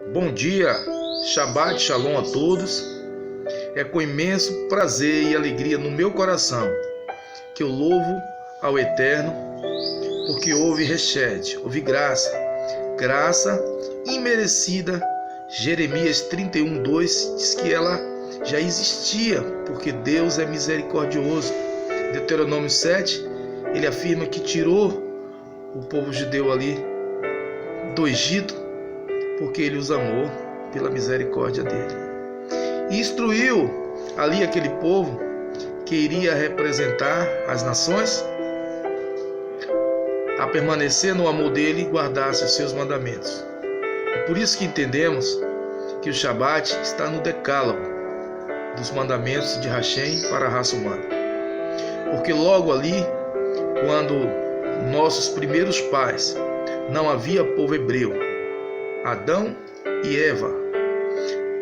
Bom dia, Shabbat Shalom a todos. É com imenso prazer e alegria no meu coração que eu louvo ao Eterno, porque houve reshed, houve graça imerecida. Jeremias 31:2 diz que ela já existia, porque Deus é misericordioso. Deuteronômio 7, ele afirma que tirou o povo judeu ali do Egito, porque ele os amou pela misericórdia dele. E instruiu ali aquele povo que iria representar as nações a permanecer no amor dele e guardasse os seus mandamentos. É por isso que entendemos que o Shabat está no decálogo dos mandamentos de Hashem para a raça humana. Porque logo ali, quando nossos primeiros pais, não havia povo hebreu, Adão e Eva,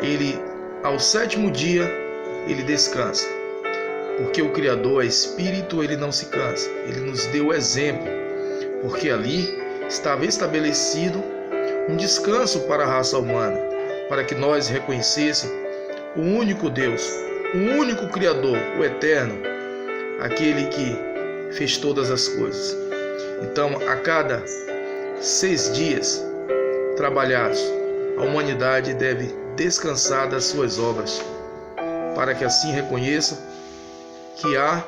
ele, ao sétimo dia, ele descansa. Porque o Criador é Espírito, ele não se cansa. Ele nos deu o exemplo, porque ali estava estabelecido um descanso para a raça humana, para que nós reconhecêssemos o único Deus, o único Criador, o Eterno, aquele que fez todas as coisas. Então, a cada 6 dias trabalhados, a humanidade deve descansar das suas obras, para que assim reconheça que há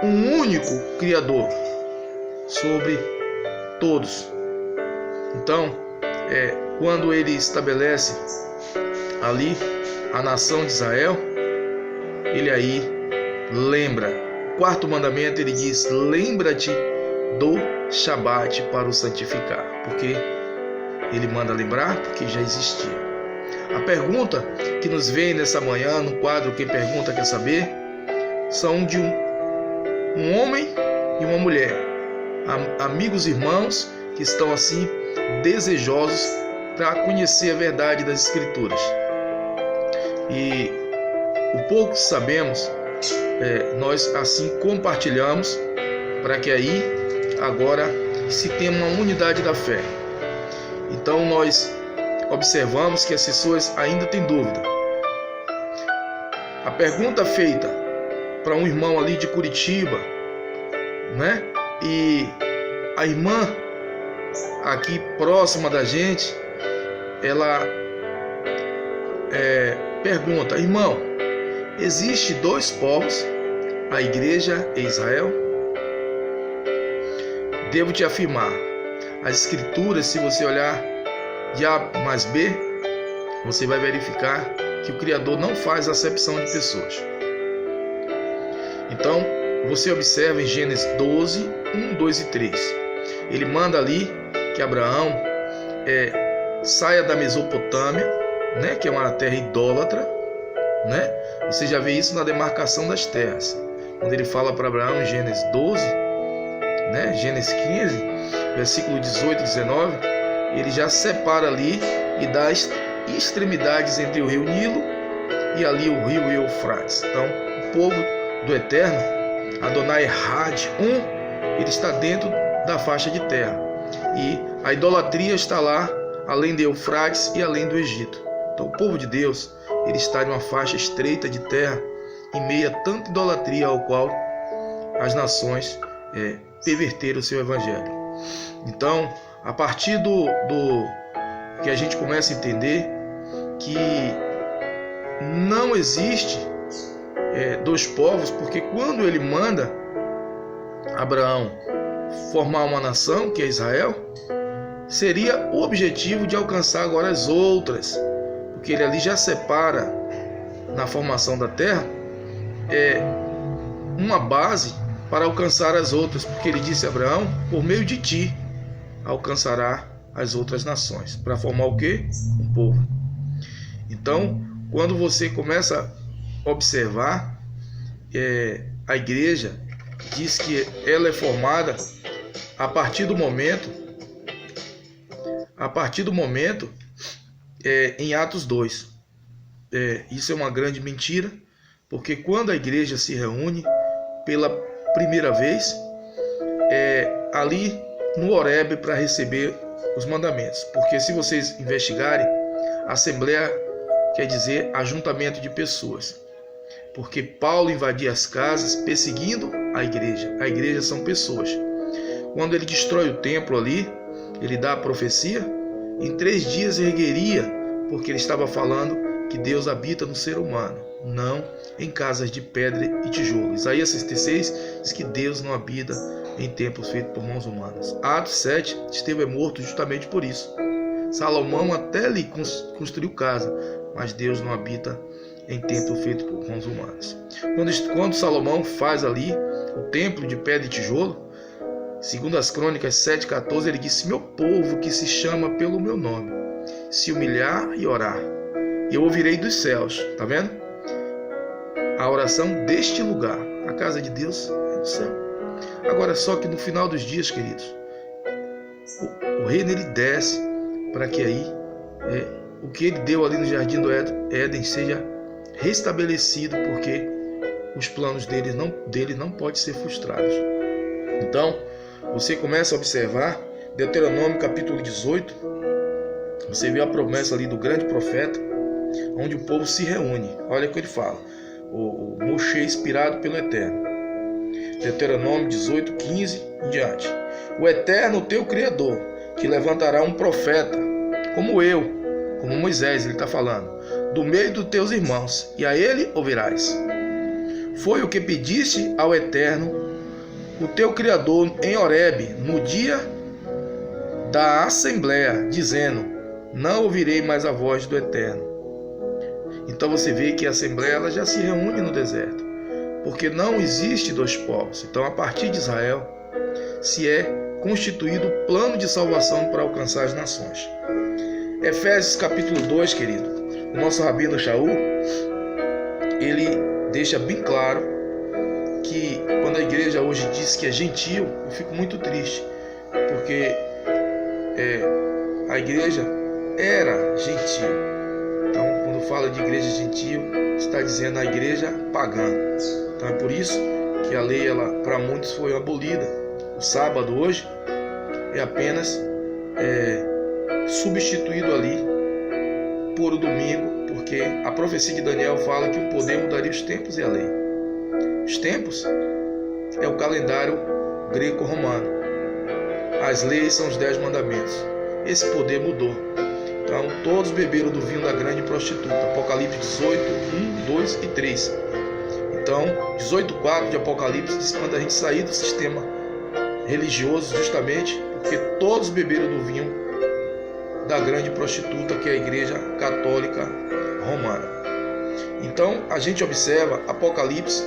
um único Criador sobre todos. Então, quando ele estabelece ali a nação de Israel, ele aí lembra. O quarto mandamento, ele diz: lembra-te do Shabat para o santificar, porque ele manda lembrar, porque já existia. A pergunta que nos vem nessa manhã no quadro Quem Pergunta Quer Saber são de um homem e uma mulher, amigos, irmãos que estão assim desejosos para conhecer a verdade das Escrituras. E o pouco que sabemos, nós assim compartilhamos, para que aí agora se tenha uma unidade da fé. Então nós observamos que as pessoas ainda têm dúvida. A pergunta feita para um irmão ali de Curitiba, né? E a irmã aqui próxima da gente, ela pergunta: irmão, existe 2 povos, a igreja e Israel? Devo te afirmar, as Escrituras, se você olhar de A mais B, você vai verificar que o Criador não faz acepção de pessoas. Então, você observa em Gênesis 12, 1, 2 e 3. Ele manda ali que Abraão saia da Mesopotâmia, né, que é uma terra idólatra, né? Você já vê isso na demarcação das terras. Quando ele fala para Abraão em Gênesis 12, né, Gênesis 15, versículo 18 e 19, ele já separa ali e dá extremidades entre o rio Nilo e ali o rio Eufrates. Então, o povo do Eterno, Adonai Had, ele está dentro da faixa de terra. E a idolatria está lá, além de Eufrates e além do Egito. Então, o povo de Deus, ele está em uma faixa estreita de terra, em meio a tanta idolatria ao qual as nações perverteram o seu evangelho. Então, a partir do que a gente começa a entender que não existe 2 povos, porque quando ele manda Abraão formar uma nação, que é Israel, seria o objetivo de alcançar agora as outras, porque ele ali já separa na formação da terra uma base para alcançar as outras, porque ele disse a Abraão: por meio de ti alcançará as outras nações, para formar o quê? Um povo. Então, quando você começa a observar, a igreja diz que ela é formada a partir do momento em Atos 2. Isso é uma grande mentira, porque quando a igreja se reúne pela primeira vez, ali no Horebe para receber os mandamentos. Porque se vocês investigarem, Assembleia quer dizer ajuntamento de pessoas, porque Paulo invadia as casas perseguindo a igreja. A igreja são pessoas. Quando ele destrói o templo ali, ele dá a profecia, em 3 dias ergueria, porque ele estava falando que Deus habita no ser humano, não em casas de pedra e tijolo. Isaías 66 diz que Deus não habita em templos feitos por mãos humanas. Atos 7, Estevão é morto justamente por isso. Salomão até lhe construiu casa, mas Deus não habita em templo feito por mãos humanas. Quando Salomão faz ali o templo de pedra e tijolo, segundo as Crônicas 7,14, ele disse: meu povo que se chama pelo meu nome, se humilhar e orar, eu ouvirei dos céus. Tá vendo? A oração deste lugar, a casa de Deus é do céu. Agora, só que no final dos dias, queridos, o reino ele desce para que aí o que ele deu ali no jardim do Éden seja restabelecido, porque os planos dele não podem ser frustrados. Então, você começa a observar Deuteronômio capítulo 18, você vê a promessa ali do grande profeta, onde o povo se reúne. Olha o que ele fala, o Moshe inspirado pelo Eterno. Deuteronômio 18, 15 em diante. O Eterno, teu Criador, te levantará um profeta, como eu, como Moisés, ele está falando, do meio dos teus irmãos, e a ele ouvirás. Foi o que pediste ao Eterno, o teu Criador, em Horebe, no dia da Assembleia, dizendo: não ouvirei mais a voz do Eterno. Então você vê que a Assembleia ela já se reúne no deserto, porque não existe 2 povos. Então, a partir de Israel, se é constituído o plano de salvação para alcançar as nações. Efésios capítulo 2, querido, o nosso Rabino Shaul, ele deixa bem claro que quando a igreja hoje diz que é gentil, eu fico muito triste, porque a igreja era gentil. Então, quando fala de igreja gentil, está dizendo a igreja pagã. Então é por isso que a lei, ela para muitos foi abolida. O sábado hoje é apenas substituído ali por o domingo, porque a profecia de Daniel fala que o poder mudaria os tempos e a lei. Os tempos é o calendário greco-romano. As leis são os 10 mandamentos. Esse poder mudou. Então todos beberam do vinho da grande prostituta. Apocalipse 18, 1, 2 e 3. Então 18:4 de Apocalipse diz quando a gente sair do sistema religioso, justamente porque todos beberam do vinho da grande prostituta, que é a Igreja Católica Romana. Então a gente observa Apocalipse,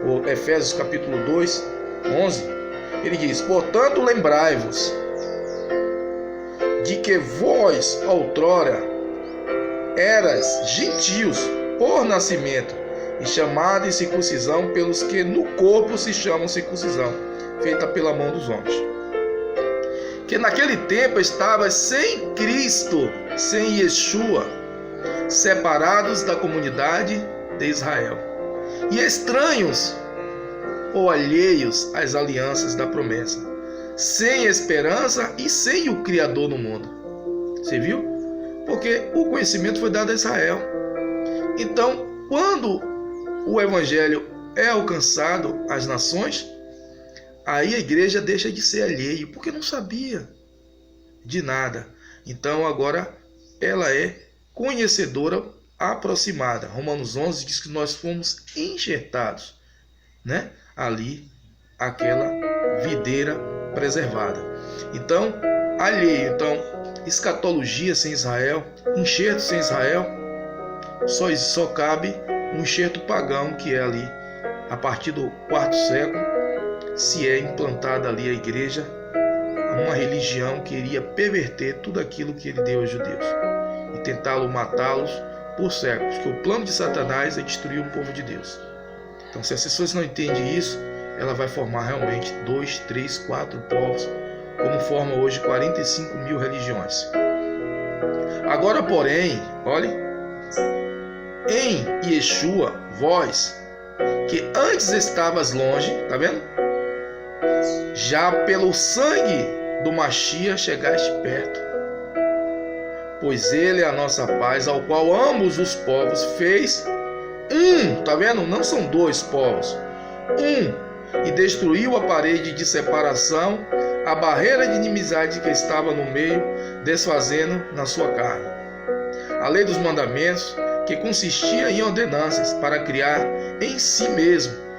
ou Efésios capítulo 2, 11, ele diz: portanto lembrai-vos de que vós outrora eras gentios por nascimento, e chamada em circuncisão pelos que no corpo se chamam circuncisão, feita pela mão dos homens. Que naquele tempo estavas sem Cristo, sem Yeshua, separados da comunidade de Israel, e estranhos ou alheios às alianças da promessa, sem esperança e sem o Criador no mundo. Você viu? Porque o conhecimento foi dado a Israel. Então, quando o evangelho é alcançado às nações, aí a igreja deixa de ser alheio, porque não sabia de nada. Então agora ela é conhecedora aproximada. Romanos 11 diz que nós fomos enxertados, né? Ali, aquela videira preservada. Então, alheio. Então, escatologia sem Israel, enxerto sem Israel, só cabe um enxerto pagão, que é ali, a partir do 4º século, se é implantada ali a igreja, uma religião que iria perverter tudo aquilo que ele deu aos judeus e tentá-lo matá-los por séculos, porque o plano de Satanás é destruir o povo de Deus. Então, se as pessoas não entendem isso, ela vai formar realmente 2, 3, 4 povos, como forma hoje 45 mil religiões. Agora, porém, olhe, em Yeshua, vós, que antes estavas longe, tá vendo? Já pelo sangue do Mashiach chegaste perto. pois ele é a nossa paz, ao qual ambos os povos fez um. Tá vendo? Não são dois povos, um, e destruiu a parede de separação, a barreira de inimizade que estava no meio, desfazendo na sua carne. A lei dos mandamentos, que consistia em ordenanças para criar em si mesmo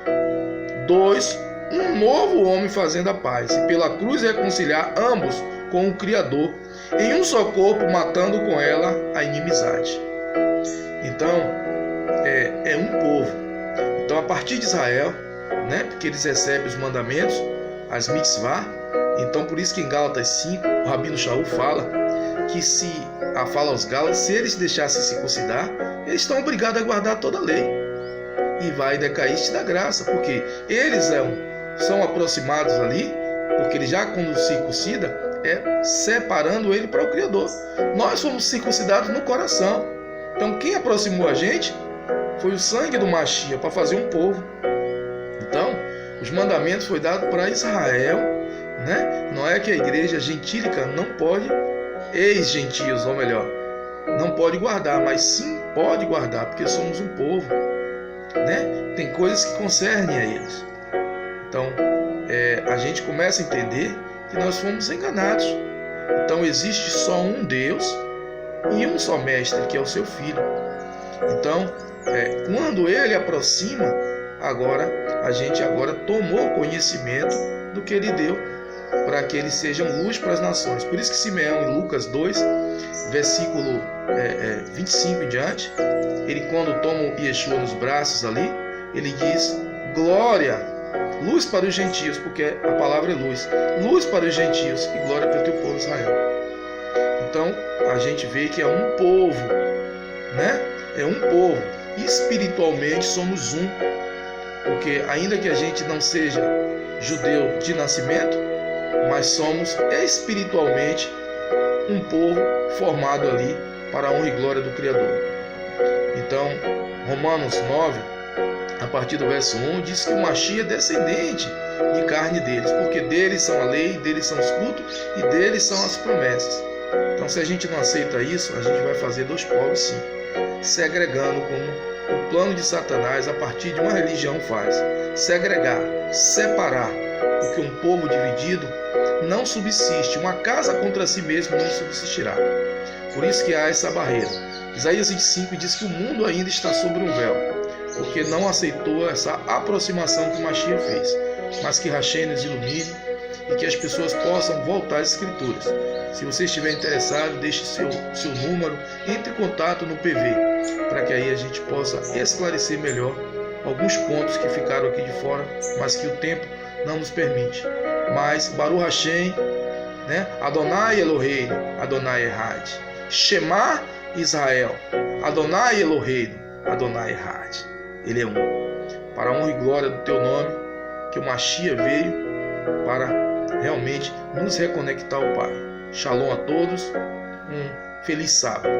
um novo homem fazendo a paz, e pela cruz reconciliar ambos com o Criador, em um só corpo, matando com ela a inimizade. Então, é um povo. Então, a partir de Israel, né, porque eles recebem os mandamentos, as mitzvah. Então, por isso que em Gálatas 5, o Rabino Shaul fala que fala aos Gálatas, se eles deixassem circuncidar, eles estão obrigados a guardar toda a lei. E vai decair-te da graça, porque eles são aproximados ali, porque ele já quando circuncida, separando ele para o Criador. Nós fomos circuncidados no coração. Então, quem aproximou a gente foi o sangue do Mashiach para fazer um povo. Então, os mandamentos foram dados para Israel, né? Não é que a igreja gentílica não pode, ex-gentios, ou melhor, não pode guardar, mas sim pode guardar, porque somos um povo, né? Tem coisas que concernem a eles. Então, a gente começa a entender que nós fomos enganados. Então, existe só um Deus e um só mestre, que é o seu Filho. Então, quando ele aproxima, a gente agora tomou conhecimento do que ele deu, para que eles sejam luz para as nações. Por isso que Simeão, em Lucas 2, versículo 25 em diante, ele quando toma o Yeshua nos braços ali, ele diz: glória, luz para os gentios, porque a palavra é luz, luz para os gentios e glória para o teu povo Israel. Então, a gente vê que é um povo, né? É um povo. Espiritualmente somos um, porque ainda que a gente não seja judeu de nascimento, mas somos espiritualmente um povo formado ali para a honra e glória do Criador. Então, Romanos 9, a partir do verso 1, diz que o Mashiach é descendente de carne deles, porque deles são a lei, deles são os cultos e deles são as promessas. Então, se a gente não aceita isso, a gente vai fazer dois povos sim, segregando como o plano de Satanás a partir de uma religião faz. Segregar, separar, porque um povo dividido não subsiste, uma casa contra si mesmo não subsistirá. Por isso que há essa barreira. Isaías 25 diz que o mundo ainda está sobre um véu, porque não aceitou essa aproximação que Mashiach fez, mas que Hashem nos ilumine e que as pessoas possam voltar às Escrituras. Se você estiver interessado, deixe seu número, entre em contato no PV, para que aí a gente possa esclarecer melhor alguns pontos que ficaram aqui de fora, mas que o tempo não nos permite. Mas Baruch Hashem, né? Adonai Eloheinu, Adonai Echad. Shema Israel, Adonai Eloheinu, Adonai Echad. Ele é um. Para a honra e glória do teu nome, que o Mashiach veio para realmente nos reconectar ao Pai. Shalom a todos, um feliz sábado.